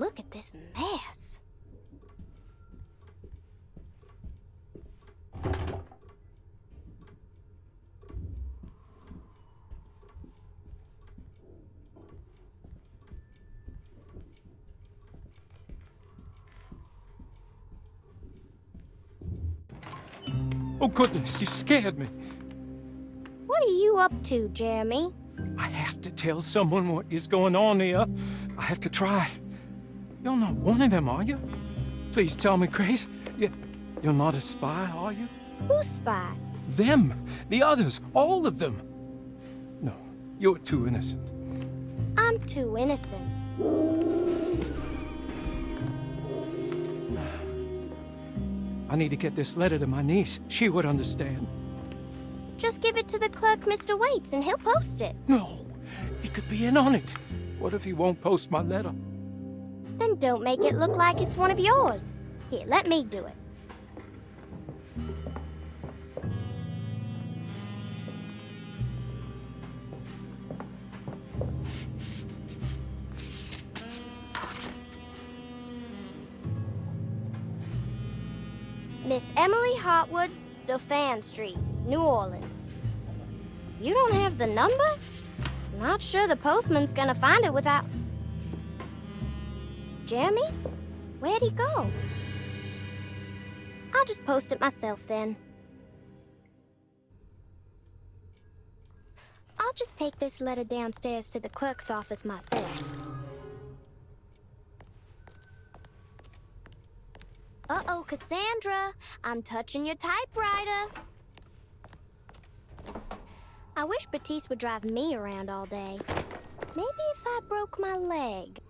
look at this mess. Oh, goodness, you scared me. What are you up to, Jeremy? I have to tell someone what is going on here. I have to try. You're not one of them, are you? Please tell me, Grace. You're not a spy, are you? Who's spy? Them. The others. All of them. No, you're too innocent. I'm too innocent. I need to get this letter to my niece. She would understand. Just give it to the clerk, Mr. Waits, and he'll post it. No, he could be in on it. What if he won't post my letter? Then don't make it look like it's one of yours. Here, let me do it. Miss Emily Hartwood, Dauphin Street, New Orleans. You don't have the number? Not sure the postman's gonna find it without... Jeremy? Where'd he go? I'll just post it myself then. I'll just take this letter downstairs to the clerk's office myself. Uh-oh, Cassandra. I'm touching your typewriter. I wish Batiste would drive me around all day. Maybe if I broke my leg.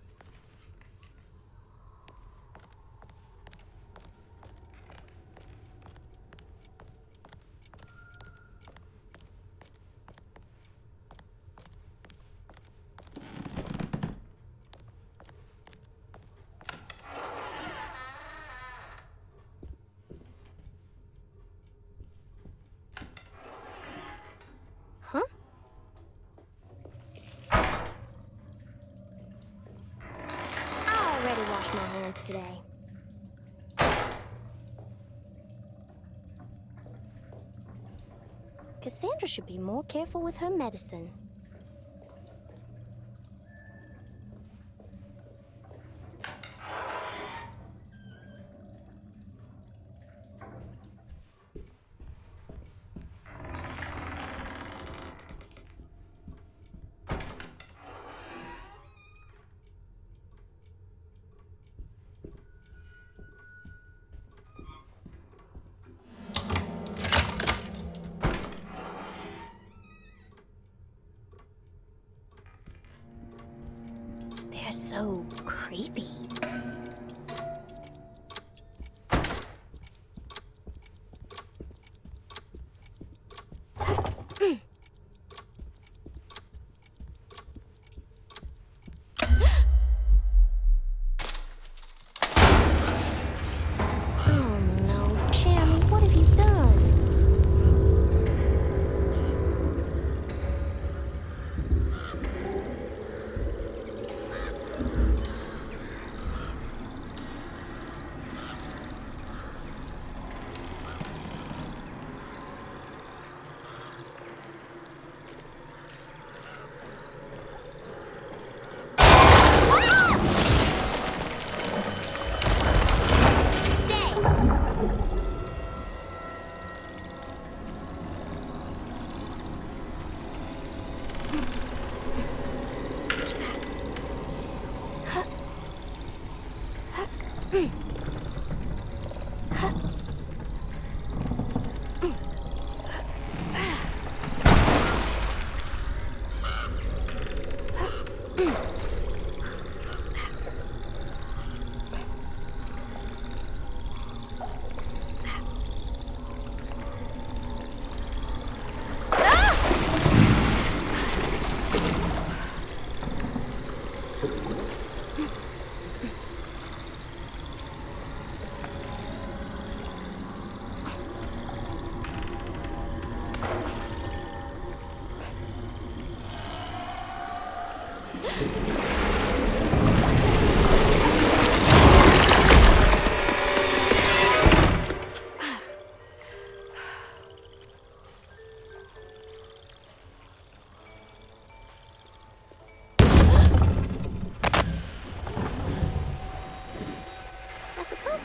Huh? I already washed my hands today. Cassandra should be more careful with her medicine. They're so creepy. Oh no, Jeremy, what have you done?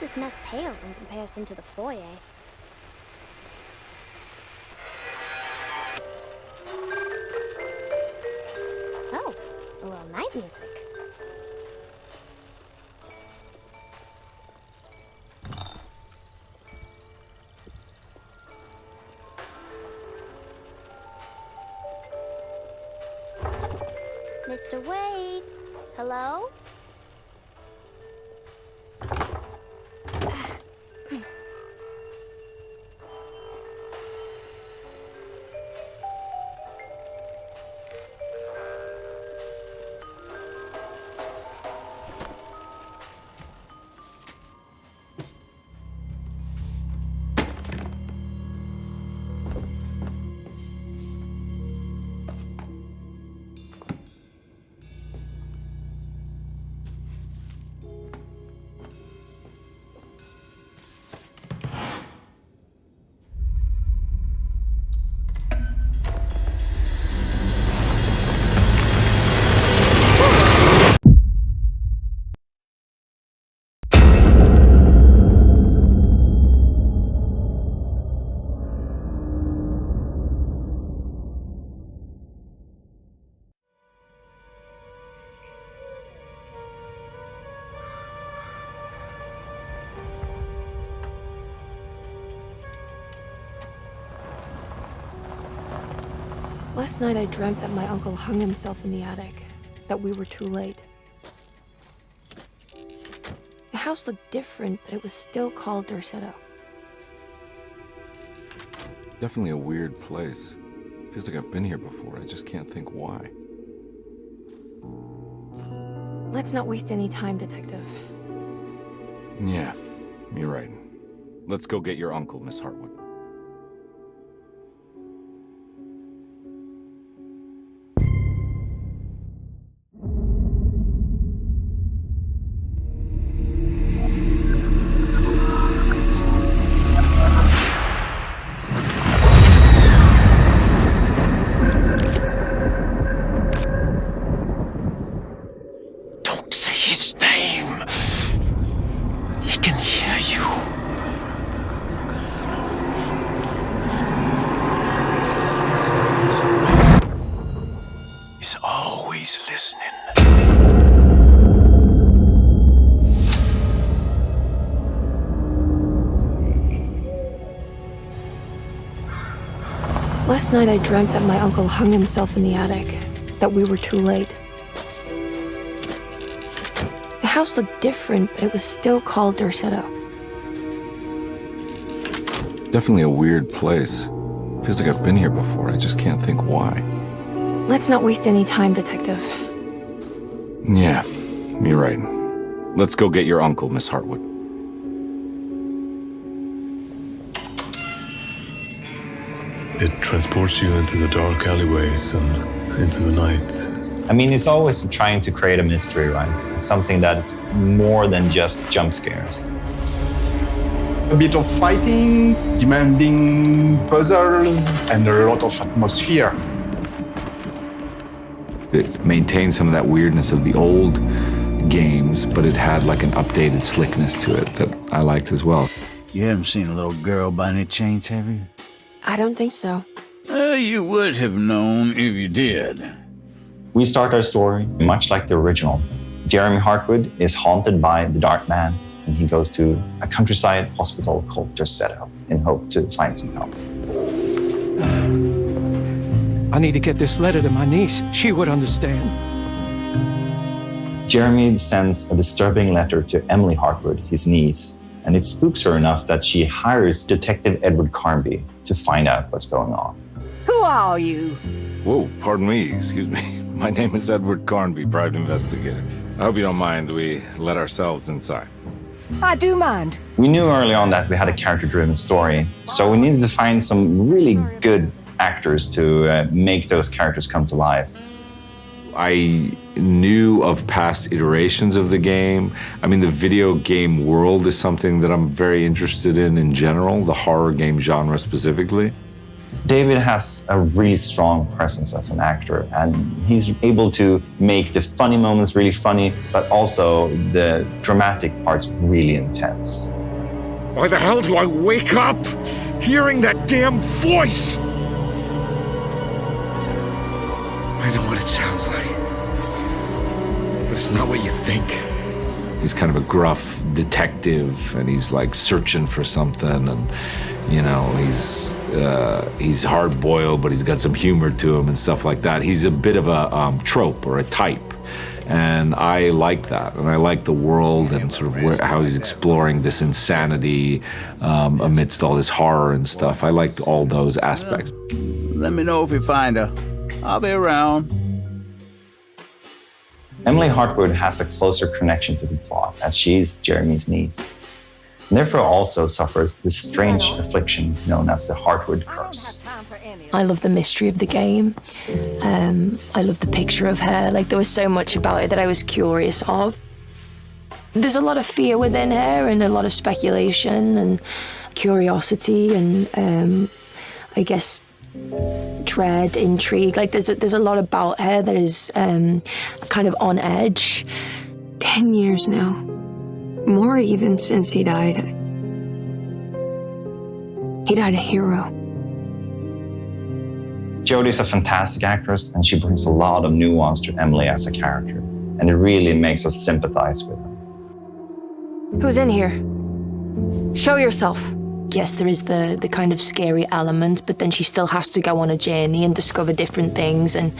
this mess pales in comparison to the foyer. Oh, a little night music. Mr. Waits, hello? Last night I dreamt that my uncle hung himself in the attic, that we were too late. The house looked different, but it was still called Derceto. Definitely a weird place. Feels like I've been here before. I just can't think why. Let's not waste any time, Detective. Yeah, you're right. Let's go get your uncle, Miss Hartwood. Last night I dreamt that my uncle hung himself in the attic, that we were too late. The house looked different, but it was still called Derceto. Definitely a weird place. Feels like I've been here before. I just can't think why. Let's not waste any time, Detective. Yeah, you're right. Let's go get your uncle, Miss Hartwood. It transports you into the dark alleyways and into the night. I mean, it's always trying to create a mystery, right? It's something that's more than just jump scares. A bit of fighting, demanding puzzles, and a lot of atmosphere. It maintained some of that weirdness of the old games, but it had like an updated slickness to it that I liked as well. You haven't seen a little girl by any chance, have you? I don't think so. You would have known if you did. We start our story much like the original. Jeremy Hartwood is haunted by the Dark Man, and he goes to a countryside hospital called Derceto in hope to find some help. I need to get this letter to my niece. She would understand. Jeremy sends a disturbing letter to Emily Hartwood, his niece, and it spooks her enough that she hires Detective Edward Carnby to find out what's going on. Who are you? Whoa, pardon me, excuse me. My name is Edward Carnby, private investigator. I hope you don't mind we let ourselves inside. I do mind. We knew early on that we had a character-driven story, so we needed to find some really good actors to make those characters come to life. I knew of past iterations of the game. I mean, the video game world is something that I'm very interested in general, the horror game genre specifically. David has a really strong presence as an actor, and he's able to make the funny moments really funny, but also the dramatic parts really intense. Why the hell do I wake up hearing that damn voice? I know what it sounds like, but it's not what you think. He's kind of a gruff detective, and he's like searching for something, and you know, he's hard-boiled, but he's got some humor to him and stuff like that. He's a bit of a trope or a type, and I like that, and I like the world and sort of how he's exploring this insanity amidst all this horror and stuff. I liked all those aspects. Let me know if you find her. I'll be around. Emily Hartwood has a closer connection to the plot, as she's Jeremy's niece, and therefore also suffers this strange affliction known as the Hartwood curse. I love the mystery of the game. I love the picture of her. Like, there was so much about it that I was curious of. There's a lot of fear within her and a lot of speculation and curiosity and I guess dread, intrigue. Like, there's a lot about her that is kind of on edge. 10 years now. More even since he died. He died a hero. Jodie's a fantastic actress, and she brings a lot of nuance to Emily as a character, and it really makes us sympathize with her. Who's in here? Show yourself. Yes, there is the kind of scary element, but then she still has to go on a journey and discover different things, and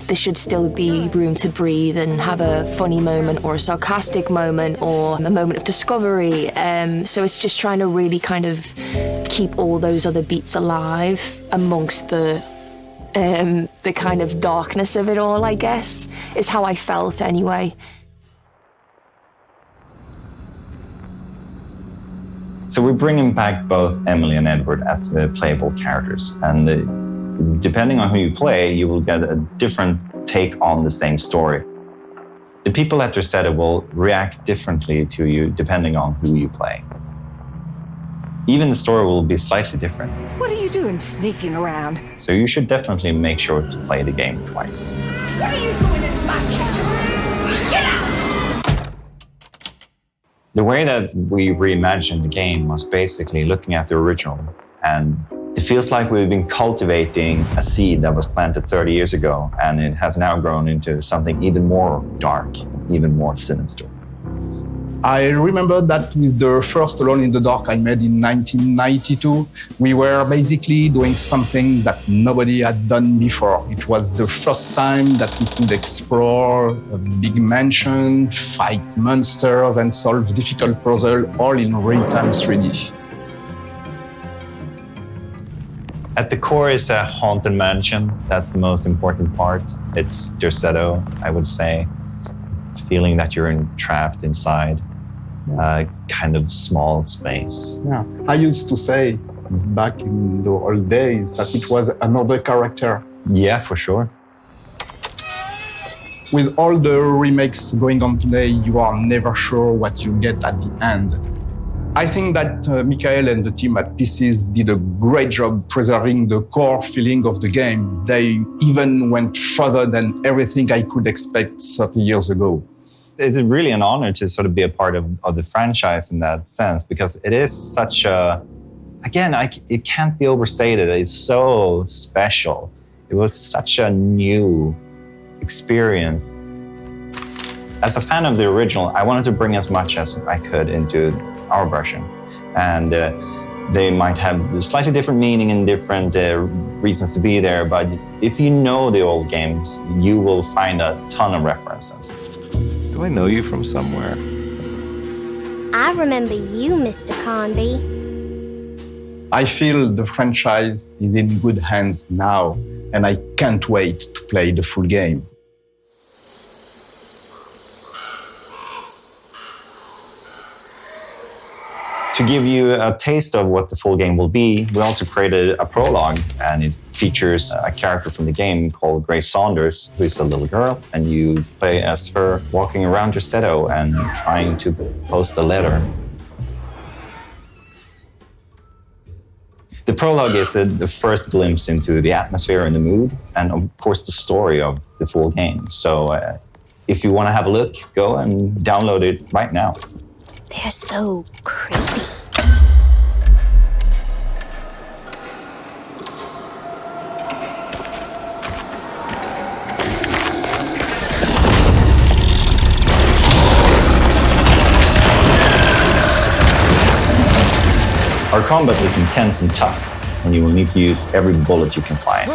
there should still be room to breathe and have a funny moment or a sarcastic moment or a moment of discovery. So it's just trying to really kind of keep all those other beats alive amongst the kind of darkness of it all, I guess, is how I felt anyway. So we're bringing back both Emily and Edward as the playable characters, and depending on who you play, you will get a different take on the same story. The people at Derceto will react differently to you depending on who you play. Even the story will be slightly different. What are you doing sneaking around? So you should definitely make sure to play the game twice. What are you doing in my kitchen? Get out! The way that we reimagined the game was basically looking at the original, and it feels like we've been cultivating a seed that was planted 30 years ago, and it has now grown into something even more dark, even more sinister. I remember that with the first Alone in the Dark I made in 1992, we were basically doing something that nobody had done before. It was the first time that we could explore a big mansion, fight monsters, and solve difficult puzzles all in real-time 3D. At the core is a haunted mansion. That's the most important part. It's Derceto, I would say. Feeling that you're trapped inside a kind of small space. Yeah, I used to say back in the old days that it was another character. Yeah, for sure. With all the remakes going on today, you are never sure what you get at the end. I think that Michael and the team at PCs did a great job preserving the core feeling of the game. They even went further than everything I could expect 30 years ago. It's really an honor to sort of be a part of the franchise in that sense, because it is such a, again, it can't be overstated. It's so special. It was such a new experience. As a fan of the original, I wanted to bring as much as I could into our version. And they might have a slightly different meaning and different reasons to be there, but if you know the old games, you will find a ton of references. Do I know you from somewhere? I remember you, Mr. Carnby. I feel the franchise is in good hands now, and I can't wait to play the full game. To give you a taste of what the full game will be, we also created a prologue, and it features a character from the game called Grace Saunders, who is a little girl, and you play as her walking around Derceto and trying to post a letter. The prologue is the first glimpse into the atmosphere and the mood, and of course the story of the full game. So if you want to have a look, go and download it right now. They're so creepy. Our combat is intense and tough, and you will need to use every bullet you can find.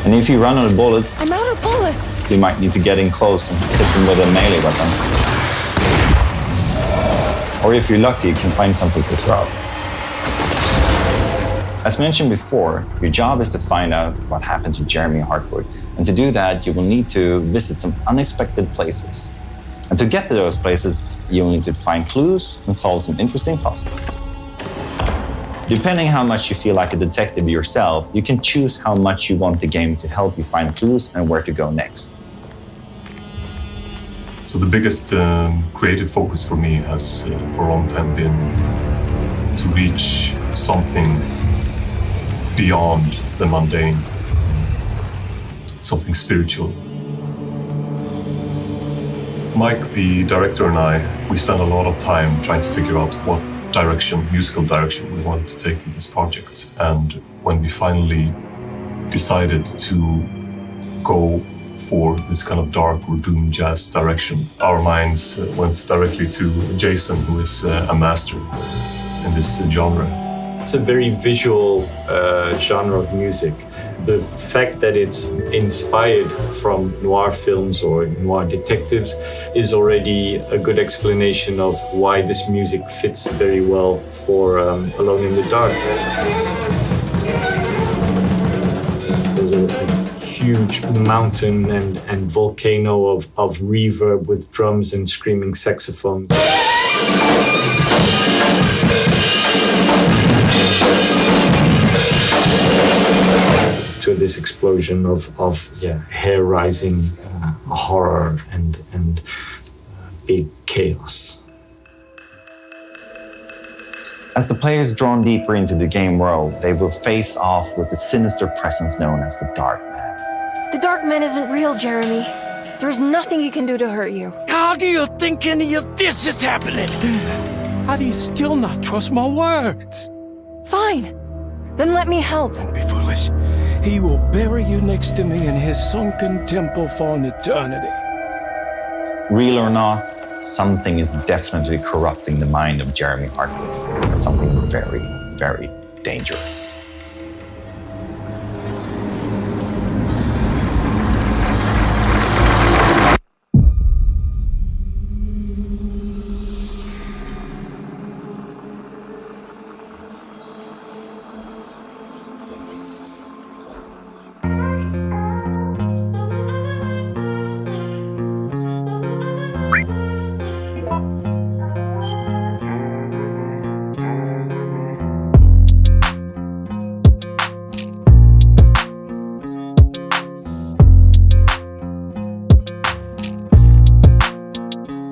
And if you run out of bullets, I'm out of bullets. you might need to get in close and hit them with a melee weapon. Or if you're lucky, you can find something to throw. As mentioned before, your job is to find out what happened to Jeremy Hartwood. And to do that, you will need to visit some unexpected places. And to get to those places, you will need to find clues and solve some interesting puzzles. Depending how much you feel like a detective yourself, you can choose how much you want the game to help you find clues and where to go next. So the biggest creative focus for me has for a long time been to reach something beyond the mundane, something spiritual. Mike, the director, and I, we spent a lot of time trying to figure out what musical direction we wanted to take with this project. And when we finally decided to go for this kind of dark or doom jazz direction, our minds went directly to Jason, who is a master in this genre. It's a very visual genre of music. The fact that it's inspired from noir films or noir detectives is already a good explanation of why this music fits very well for Alone in the Dark. There's a huge mountain and volcano of reverb with drums and screaming saxophones. To this explosion of hair-rising horror and big chaos. As the player is drawn deeper into the game world, they will face off with the sinister presence known as the Dark Man. The Dark Man isn't real, Jeremy. There is nothing he can do to hurt you. How do you think any of this is happening? How do you still not trust my words? Fine. Then let me help. Don't be foolish. He will bury you next to me in his sunken temple for an eternity. Real or not, something is definitely corrupting the mind of Jeremy Hartwood. Something very, very dangerous.